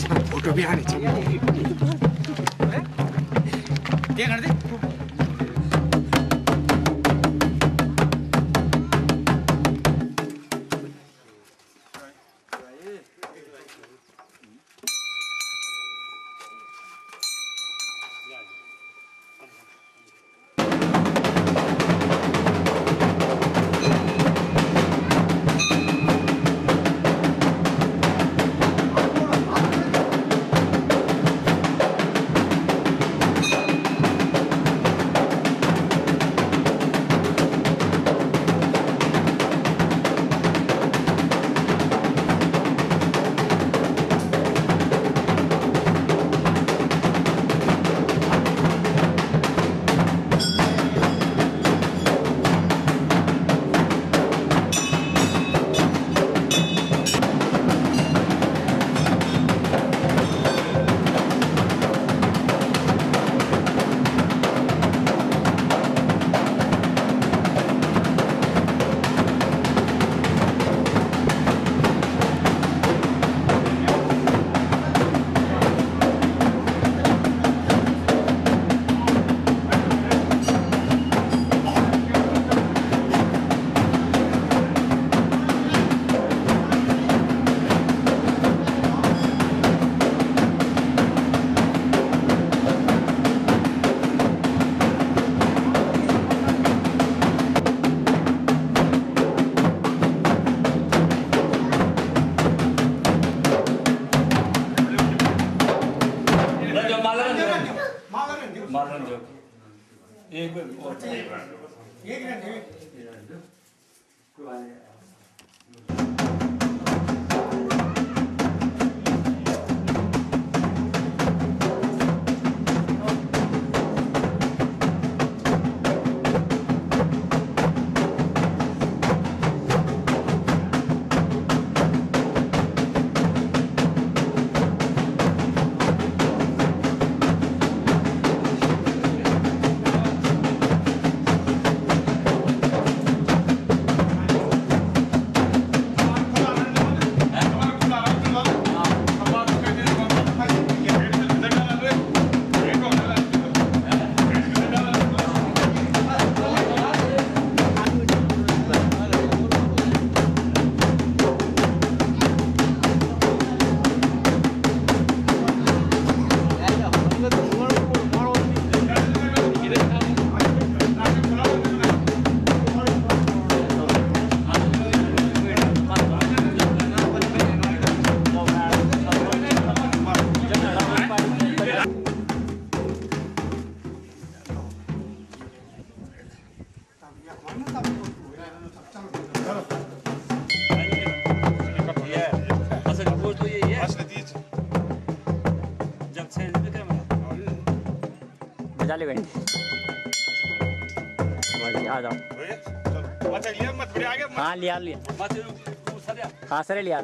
Photo भी आने चाहिए। क्या कर दे? आ जाओ। हाँ लिया हाँ सर लिया।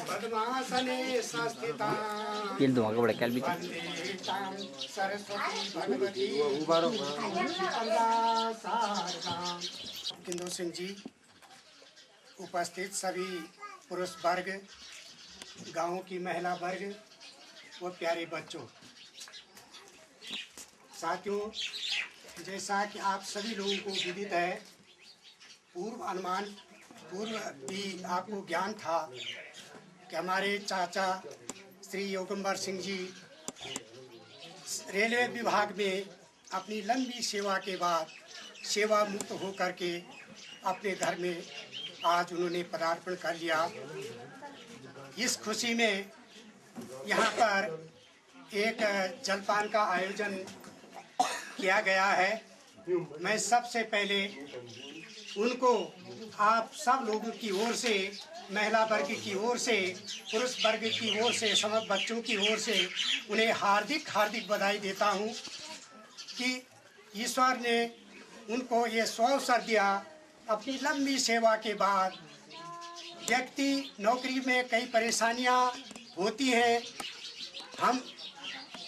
पद्मासने संस्थिता Piel dong, aku boleh kalbi. Saraswati Bhagwati किंदू Singh ji, उपस्थित सभी पुरुष वर्ग, गांव की महिला वर्ग व प्यारे बच्चों, साथियों, जैसा कि आप सभी लोगों को विदित है, पूर्व भी आपको ज्ञान था कि हमारे चाचा श्री योगंबर सिंह जी रेलवे विभाग में अपनी लंबी सेवा के बाद सेवा मुक्त होकर के अपने घर में आज उन्होंने पदार्पण कर लिया। इस खुशी में यहाँ पर एक जलपान का आयोजन किया गया है। मैं सबसे पहले उनको आप सब लोगों की ओर से, महिला वर्ग की ओर से, पुरुष वर्ग की ओर से, समस्त बच्चों की ओर से उन्हें हार्दिक हार्दिक बधाई देता हूँ कि ईश्वर ने उनको ये अवसर दिया। अपनी लंबी सेवा के बाद व्यक्ति नौकरी में कई परेशानियाँ होती हैं। हम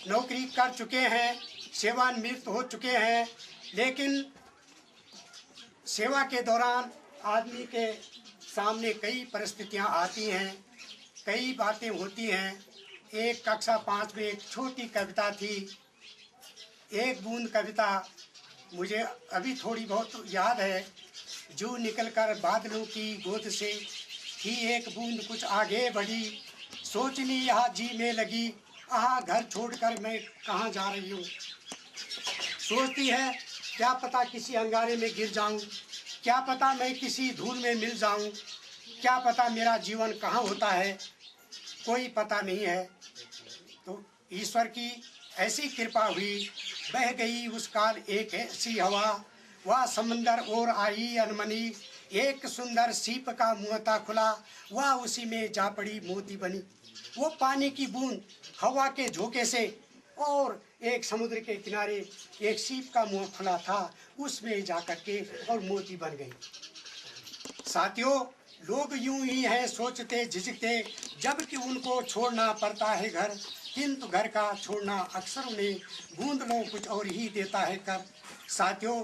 नौकरी कर चुके हैं, सेवानिवृत्त हो चुके हैं, लेकिन सेवा के दौरान आदमी के सामने कई परिस्थितियां आती हैं, कई बातें होती हैं। एक कक्षा 5 में एक छोटी कविता थी, एक बूंद कविता मुझे अभी थोड़ी बहुत याद है। जो निकलकर बादलों की गोद से थी एक बूंद कुछ आगे बढ़ी, सोचनी यहाँ जी में लगी, आहा घर छोड़कर मैं कहाँ जा रही हूँ। सोचती है क्या पता किसी अंगारे में गिर जाऊं, क्या पता मैं किसी धूल में मिल जाऊं, क्या पता मेरा जीवन कहाँ होता है, कोई पता नहीं है। तो ईश्वर की ऐसी कृपा हुई, बह गई उस काल एक ऐसी हवा, वह समंदर और आई अनमनी, एक सुंदर सीप का मुँह था खुला, वह उसी में जा पड़ी मोती बनी। वो पानी की बूंद हवा के झोंके से और एक समुद्र के किनारे एक सीप का मुंह खुला था, उसमें जाकर के और मोती बन गई। साथियों, लोग यूं ही हैं सोचते झिझकते, जबकि उनको छोड़ना पड़ता है घर, किंतु घर का छोड़ना अक्सर उन्हें बूंद लो कुछ और ही देता है कर। साथियों,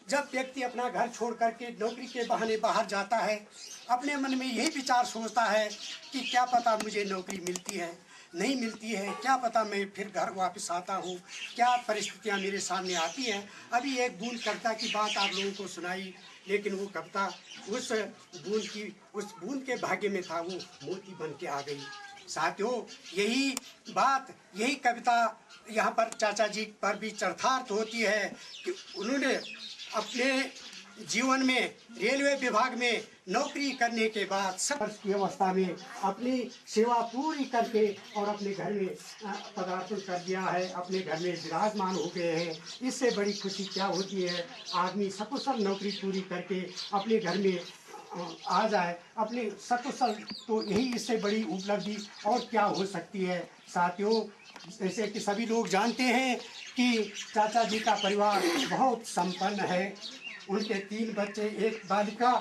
जब व्यक्ति अपना घर छोड़ करके नौकरी के बहाने बाहर जाता है, अपने मन में यही विचार सोचता है कि क्या पता मुझे नौकरी मिलती है, नहीं मिलती है, क्या पता मैं फिर घर वापस आता हूँ, क्या परिस्थितियाँ मेरे सामने आती हैं। अभी एक बूंद कविता की बात आप लोगों को सुनाई, लेकिन वो कविता उस बूंद के भाग्य में था, वो मोती बन के आ गई। साथियों, यही बात, यही कविता यहाँ पर चाचा जी पर भी चरितार्थ होती है कि उन्होंने अपने जीवन में रेलवे विभाग में नौकरी करने के बाद संघर्ष की अवस्था में अपनी सेवा पूरी करके और अपने घर में पदार्पण कर दिया है, अपने घर में विराजमान हो गए हैं। इससे बड़ी खुशी क्या होती है, आदमी सकुशल नौकरी पूरी करके अपने घर में आ जाए, अपने सकुशल, तो यही इससे बड़ी उपलब्धि और क्या हो सकती है। साथियों, जैसे कि सभी लोग जानते हैं कि चाचा जी का परिवार बहुत संपन्न है। उनके 3 बच्चे, एक बालिका,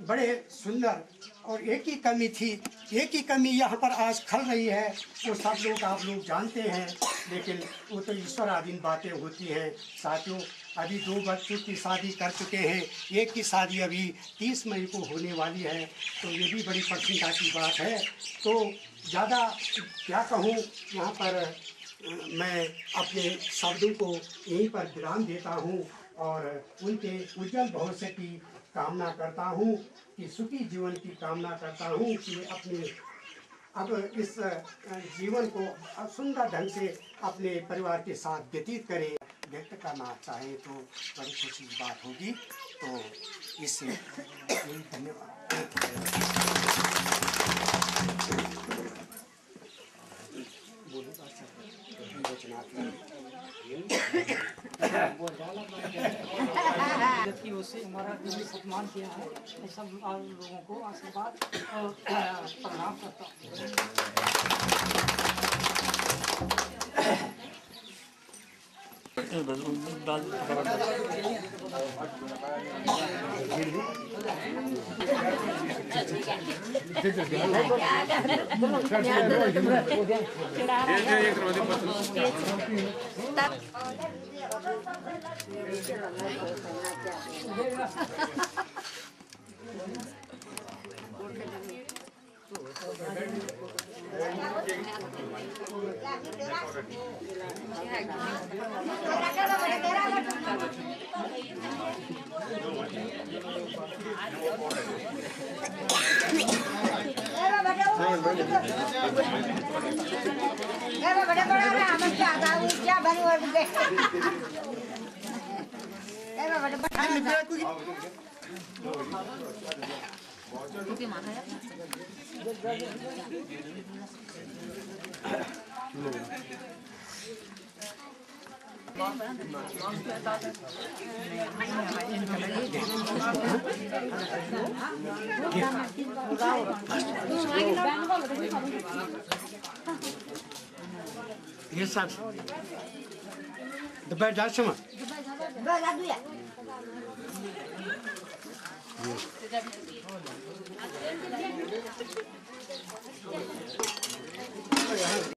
बड़े सुंदर, और एक ही कमी थी, एक ही कमी यहाँ पर आज खल रही है, वो सब लोग आप लोग जानते हैं, लेकिन वो तो ईश्वराधीन बातें होती हैं। साथियों, अभी 2 बच्चों की शादी कर चुके हैं, एक की शादी अभी 30 मई को होने वाली है, तो ये भी बड़ी प्रसन्नता की बात है। तो ज़्यादा क्या कहूँ, यहाँ पर मैं अपने शब्दों को यहीं पर विराम देता हूँ और उनके उज्जवल भविष्य की कामना करता हूँ, कि सुखी जीवन की कामना करता हूँ, कि अपने अब इस जीवन को सुंदर ढंग से अपने परिवार के साथ व्यतीत करें। व्यक्त करना चाहे तो बड़ी खुशी की बात होगी। तो इससे यही धन्यवाद। की ओर से हमारा दिली सम्मान किया है, सब लोगों को आशीर्वाद और प्रणाम करता हूँ। ये सब दोपहर जा समय